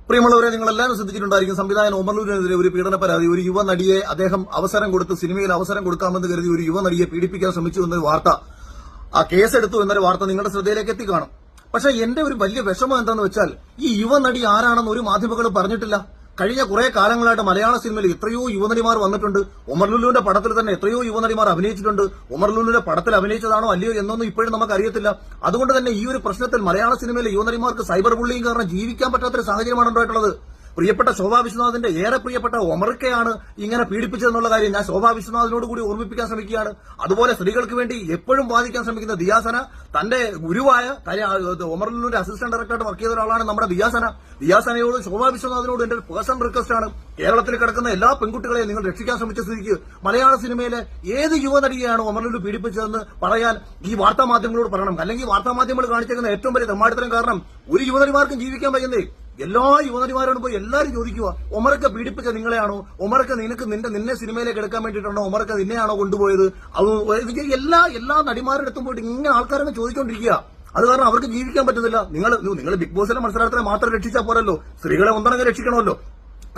പ്രിയമുള്ളവരെ, നിങ്ങളെല്ലാവരും ശ്രദ്ധിച്ചിട്ടുണ്ടായിരിക്കും. സംവിധായകൻ ഒമർലൂരിനെതിരെ ഒരു പീഡന പരാതി. ഒരു യുവനടിയെ അദ്ദേഹം അവസരം കൊടുത്ത് സിനിമയിൽ അവസരം കൊടുക്കാമെന്ന് കരുതി ഒരു യുവനടിയെ പീഡിപ്പിക്കാൻ ശ്രമിച്ചു എന്നൊരു വാർത്ത, ആ കേസെടുത്തു എന്നൊരു വാർത്ത നിങ്ങളുടെ ശ്രദ്ധയിലേക്ക് എത്തിക്കാണും. പക്ഷെ എന്റെ ഒരു വലിയ വിഷമം എന്താണെന്ന് വെച്ചാൽ, ഈ യുവനടി ആരാണെന്ന് ഒരു മാധ്യമങ്ങളും പറഞ്ഞിട്ടില്ല. കഴിഞ്ഞ കുറെ കാലങ്ങളായിട്ട് മലയാള സിനിമയിൽ എത്രയോ യുവനടിമാർ വന്നിട്ടുണ്ട്. ഒമർലുലുവിന്റെ പടത്തിൽ തന്നെ എത്രയോ യുവനടിമാർ അഭിനയിച്ചിട്ടുണ്ട്. ഒമർലുലുവിന്റെ പടത്തിൽ അഭിനയിച്ചതാണോ അല്ലയോ എന്നൊന്നും ഇപ്പോഴും നമുക്ക് അറിയത്തില്ല. അതുകൊണ്ട് തന്നെ ഈ ഒരു പ്രശ്നത്തിൽ മലയാള സിനിമയിലെ യുവനടിമാർക്ക് സൈബർ ബുള്ളിങ് കാരണം ജീവിക്കാൻ പറ്റാത്തൊരു സാഹചര്യമാണ് ഉണ്ടായിട്ടുള്ളത്. പ്രിയപ്പെട്ട ശോഭാ വിശ്വനാഥിന്റെ ഏറെ പ്രിയപ്പെട്ട ഒമർക്കയാണ് ഇങ്ങനെ പീഡിപ്പിച്ചതെന്നുള്ള കാര്യം ഞാൻ ശോഭാ വിശ്വനാഥിനോട് കൂടി ഓർമ്മിപ്പിക്കാൻ ശ്രമിക്കുകയാണ്. അതുപോലെ സ്ത്രീകൾക്ക് വേണ്ടി എപ്പോഴും വാദിക്കാൻ ശ്രമിക്കുന്ന ദിയാസന, തന്റെ ഗുരുവായ ഒമർലുവിന്റെ അസിസ്റ്റന്റ് ഡയറക്ടറായിട്ട് വർക്ക് ചെയ്ത ഒരാളാണ് നമ്മുടെ ദിയാസനയോട് ശോഭാ വിശ്വനാഥിനോട് എന്റെ പേഴ്സണൽ റിക്വസ്റ്റ് ആണ്, കേരളത്തിൽ കിടക്കുന്ന എല്ലാ പെൺകുട്ടികളെയും നിങ്ങൾ രക്ഷിക്കാൻ ശ്രമിച്ച സ്ഥിതിക്ക് മലയാള സിനിമയിലെ ഏത് യുവനടിയെയാണ് ഒമർലുലു പീഡിപ്പിച്ചതെന്ന് പറയാൻ ഈ വാർത്താമാധ്യമങ്ങളോട് പറയണം. അല്ലെങ്കിൽ വാർത്താമാധ്യമങ്ങൾ കാണിച്ചേക്കുന്ന ഏറ്റവും വലിയ തെമ്മാടിത്തരം കാരണം ഒരു യുവനടിമാർക്കും ജീവിക്കാൻ വയ്യുന്നേ. എല്ലാ യുവനടിമാരോടും പോയി എല്ലാവരും ചോദിക്കുക, ഒമറൊക്കെ പീഡിപ്പിച്ച നിങ്ങളെയാണോ? ഒമറൊക്കെ നിന്നെ സിനിമയിലേക്ക് എടുക്കാൻ വേണ്ടിയിട്ടാണോ? ഒമറൊക്കെ നിന്നെയാണോ കൊണ്ടുപോയത്? എല്ലാ നടിമാരുടെ അടുത്തും പോയിട്ട് ഇങ്ങനെ ആൾക്കാരൊക്കെ ചോദിച്ചുകൊണ്ടിരിക്കുക. അത് കാരണം അവർക്ക് ജീവിക്കാൻ പറ്റുന്നില്ല. നിങ്ങൾ ബിഗ് ബോസിലെ മത്സരത്തിനെ മാത്രം രക്ഷിച്ചാൽ പോരല്ലോ, സ്ത്രീകളെ ഒന്നടങ്കം രക്ഷിക്കണമല്ലോ.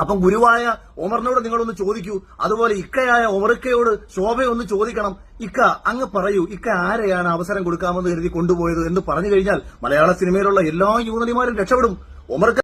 അപ്പം ഗുരുവായ ഒമറിനോട് നിങ്ങളൊന്ന് ചോദിക്കൂ. അതുപോലെ ഇക്കയായ ഒമർക്കയോട് ശോഭയൊന്ന് ചോദിക്കണം. ഇക്ക അങ്ങ് പറയൂ, ഇക്ക ആരെയാണ് അവസരം കൊടുക്കാമെന്ന് കരുതി കൊണ്ടുപോയത് എന്ന് പറഞ്ഞു കഴിഞ്ഞാൽ മലയാള സിനിമയിലുള്ള എല്ലാ യുവനടിമാരും രക്ഷപ്പെടും. ഒമർക്ക്